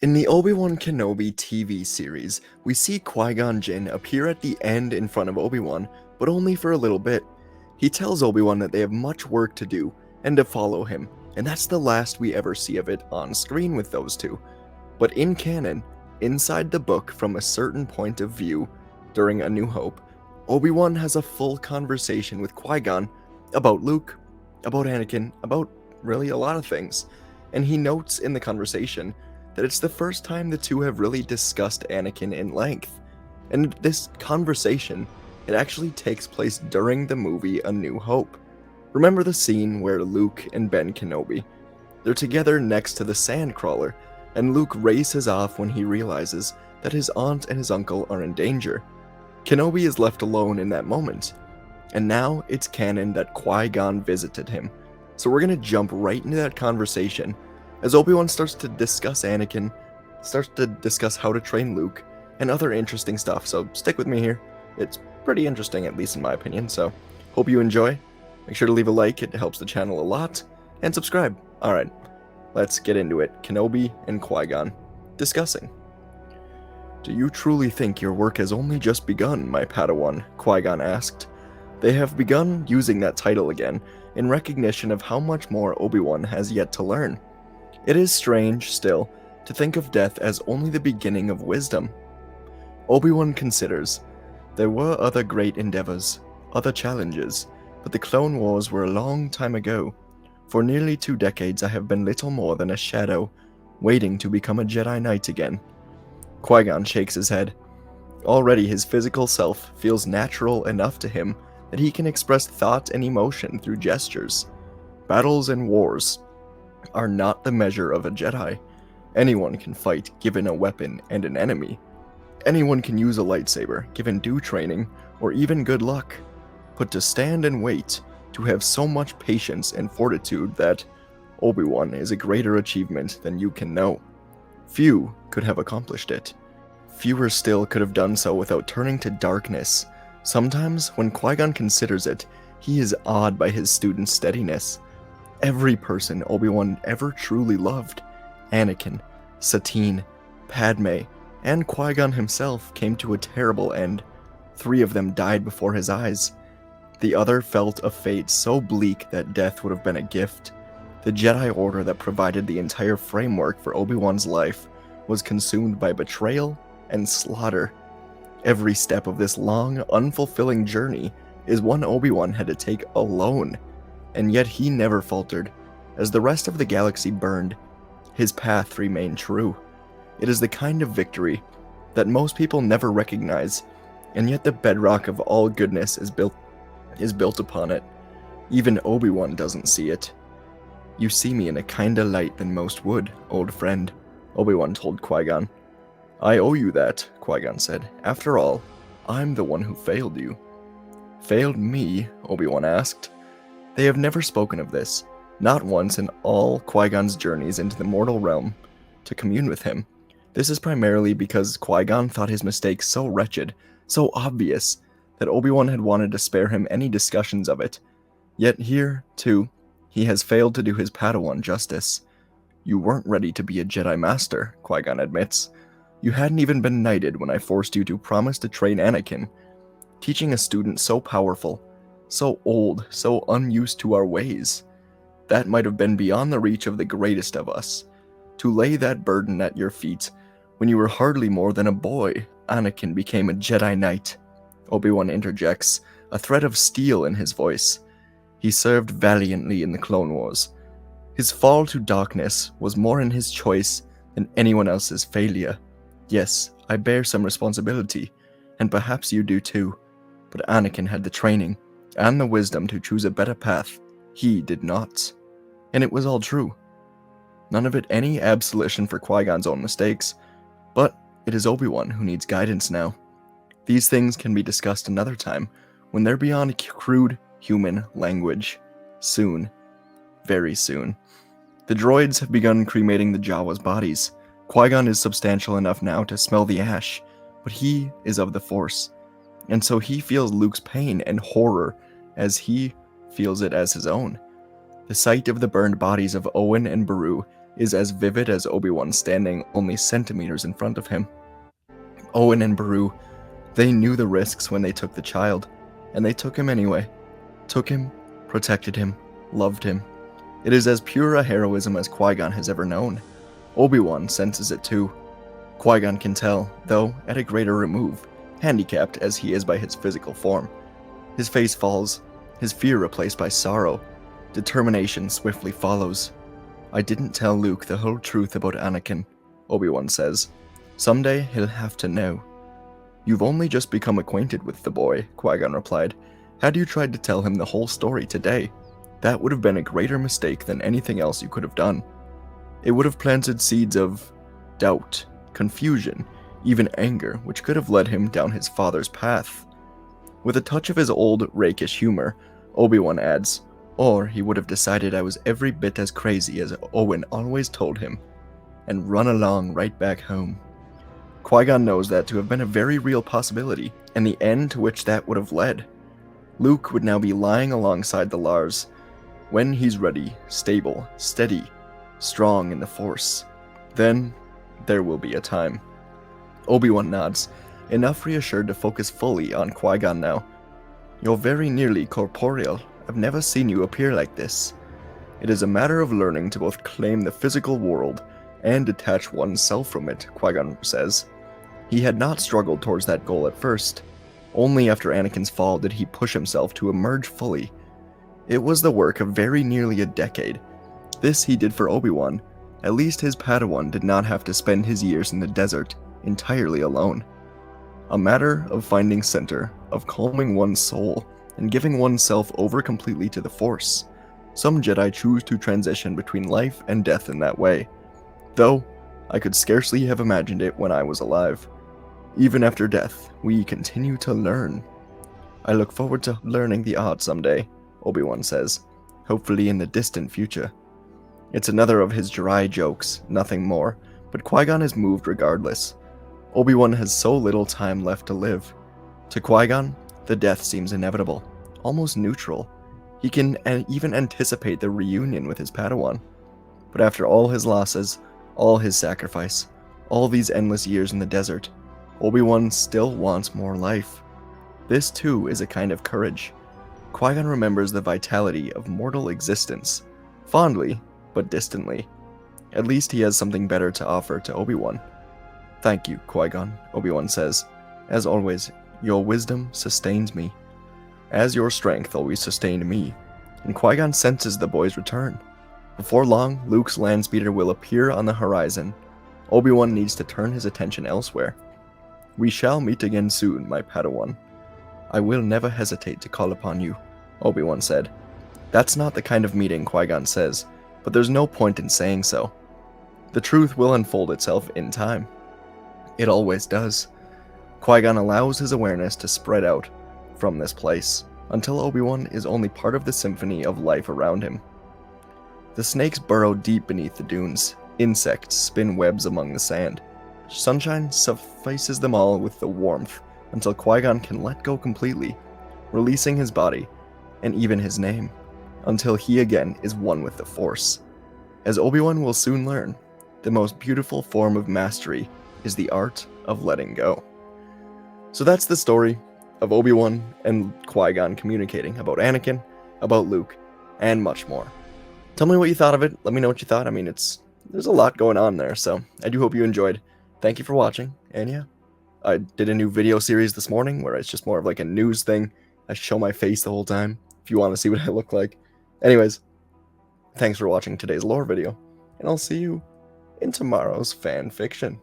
In the Obi-Wan Kenobi TV series, we see Qui-Gon Jinn appear at the end in front of Obi-Wan, but only for a little bit. He tells Obi-Wan that they have much work to do and to follow him, and that's the last we ever see of it on screen with those two. But in canon, inside the book from a certain point of view, during A New Hope, Obi-Wan has a full conversation with Qui-Gon about Luke, about Anakin, about really a lot of things, and he notes in the conversation that it's the first time the two have really discussed Anakin in length. And this conversation, it actually takes place during the movie A New Hope. Remember the scene where Luke and Ben Kenobi, they're together next to the Sandcrawler, and Luke races off when he realizes that his aunt and his uncle are in danger. Kenobi is left alone in that moment, and now it's canon that Qui-Gon visited him. So we're gonna jump right into that conversation as Obi-Wan starts to discuss Anakin, starts to discuss how to train Luke, and other interesting stuff, so stick with me here. It's pretty interesting, at least in my opinion, so hope you enjoy. Make sure to leave a like, it helps the channel a lot, and subscribe. Alright, let's get into it. Kenobi and Qui-Gon discussing. "Do you truly think your work has only just begun, my Padawan?" Qui-Gon asked. They have begun using that title again, in recognition of how much more Obi-Wan has yet to learn. It is strange, still, to think of death as only the beginning of wisdom. Obi-Wan considers, "There were other great endeavors, other challenges, but the Clone Wars were a long time ago. For nearly 2 decades I have been little more than a shadow, waiting to become a Jedi Knight again." Qui-Gon shakes his head. Already his physical self feels natural enough to him that he can express thought and emotion through gestures. Battles and wars are not the measure of a Jedi. Anyone can fight given a weapon and an enemy. Anyone can use a lightsaber given due training or even good luck. But to stand and wait, to have so much patience and fortitude, that, Obi-Wan, is a greater achievement than you can know. Few could have accomplished it. Fewer still could have done so without turning to darkness. Sometimes, when Qui-Gon considers it, he is awed by his student's steadiness. Every person Obi-Wan ever truly loved, Anakin, Satine, Padme, and Qui-Gon himself, came to a terrible end. 3 of them died before his eyes. The other felt a fate so bleak that death would have been a gift. The Jedi Order that provided the entire framework for Obi-Wan's life was consumed by betrayal and slaughter. Every step of this long, unfulfilling journey is one Obi-Wan had to take alone. And yet he never faltered. As the rest of the galaxy burned, his path remained true. It is the kind of victory that most people never recognize, and yet the bedrock of all goodness is built upon it. Even Obi-Wan doesn't see it. "You see me in a kinder light than most would, old friend," Obi-Wan told Qui-Gon. "I owe you that," Qui-Gon said. "After all, I'm the one who failed you." "Failed me?" Obi-Wan asked. They have never spoken of this, not once in all Qui-Gon's journeys into the mortal realm to commune with him. This is primarily because Qui-Gon thought his mistake so wretched, so obvious, that Obi-Wan had wanted to spare him any discussions of it. Yet here, too, he has failed to do his Padawan justice. "You weren't ready to be a Jedi Master," Qui-Gon admits. "You hadn't even been knighted when I forced you to promise to train Anakin. Teaching a student so powerful, so old, so unused to our ways. That might have been beyond the reach of the greatest of us. To lay that burden at your feet, when you were hardly more than a boy, Anakin became a Jedi Knight." Obi-Wan interjects, a thread of steel in his voice. "He served valiantly in the Clone Wars. His fall to darkness was more in his choice than anyone else's failure. Yes, I bear some responsibility, and perhaps you do too. But Anakin had the training and the wisdom to choose a better path. He did not." And it was all true. None of it any absolution for Qui-Gon's own mistakes, but it is Obi-Wan who needs guidance now. These things can be discussed another time, when they're beyond crude human language. Soon. Very soon. The droids have begun cremating the Jawas' bodies. Qui-Gon is substantial enough now to smell the ash, but he is of the Force, and so he feels Luke's pain and horror as he feels it as his own. The sight of the burned bodies of Owen and Beru is as vivid as Obi-Wan standing only centimeters in front of him. Owen and Beru, they knew the risks when they took the child, and they took him anyway. Took him, protected him, loved him. It is as pure a heroism as Qui-Gon has ever known. Obi-Wan senses it too. Qui-Gon can tell, though at a greater remove, handicapped as he is by his physical form. His face falls, his fear replaced by sorrow. Determination swiftly follows. "I didn't tell Luke the whole truth about Anakin," Obi-Wan says. "Someday he'll have to know." "You've only just become acquainted with the boy," Qui-Gon replied. "Had you tried to tell him the whole story today, that would have been a greater mistake than anything else you could have done. It would have planted seeds of doubt, confusion, even anger, which could have led him down his father's path." With a touch of his old, rakish humor, Obi-Wan adds, "Or he would have decided I was every bit as crazy as Owen always told him, and run along right back home." Qui-Gon knows that to have been a very real possibility, and the end to which that would have led. Luke would now be lying alongside the Lars, when he's ready, stable, steady, strong in the Force. Then, there will be a time. Obi-Wan nods, enough reassured to focus fully on Qui-Gon now. "You're very nearly corporeal. I've never seen you appear like this. It is a matter of learning to both claim the physical world and detach oneself from it," Qui-Gon says. He had not struggled towards that goal at first. Only after Anakin's fall did he push himself to emerge fully. It was the work of very nearly a decade. This he did for Obi-Wan. At least his Padawan did not have to spend his years in the desert entirely alone. A matter of finding center, of calming one's soul, and giving oneself over completely to the Force. Some Jedi choose to transition between life and death in that way, though I could scarcely have imagined it when I was alive. Even after death, we continue to learn. "I look forward to learning the art someday," Obi-Wan says, "hopefully in the distant future." It's another of his dry jokes, nothing more, but Qui-Gon is moved regardless. Obi-Wan has so little time left to live. To Qui-Gon, the death seems inevitable, almost neutral. He can even anticipate the reunion with his Padawan. But after all his losses, all his sacrifice, all these endless years in the desert, Obi-Wan still wants more life. This too is a kind of courage. Qui-Gon remembers the vitality of mortal existence, fondly, but distantly. At least he has something better to offer to Obi-Wan. "Thank you, Qui-Gon," Obi-Wan says. "As always, your wisdom sustains me, as your strength always sustained me." And Qui-Gon senses the boy's return. Before long, Luke's landspeeder will appear on the horizon. Obi-Wan needs to turn his attention elsewhere. "We shall meet again soon, my Padawan. I will never hesitate to call upon you," Obi-Wan said. That's not the kind of meeting, Qui-Gon says, but there's no point in saying so. The truth will unfold itself in time. It always does. Qui-Gon allows his awareness to spread out from this place, until Obi-Wan is only part of the symphony of life around him. The snakes burrow deep beneath the dunes. Insects spin webs among the sand. Sunshine suffices them all with the warmth until Qui-Gon can let go completely, releasing his body, and even his name, until he again is one with the Force. As Obi-Wan will soon learn, the most beautiful form of mastery is the art of letting go. So that's the story of Obi-Wan and Qui-Gon communicating about Anakin, about Luke, and much more. Tell me what you thought of it. Let me know what you thought. I mean, there's a lot going on there, so I do hope you enjoyed. Thank you for watching, and yeah, I did a new video series this morning where it's just more of like a news thing. I show my face the whole time, if you want to see what I look like. Anyways, thanks for watching today's lore video, and I'll see you in tomorrow's fan fiction.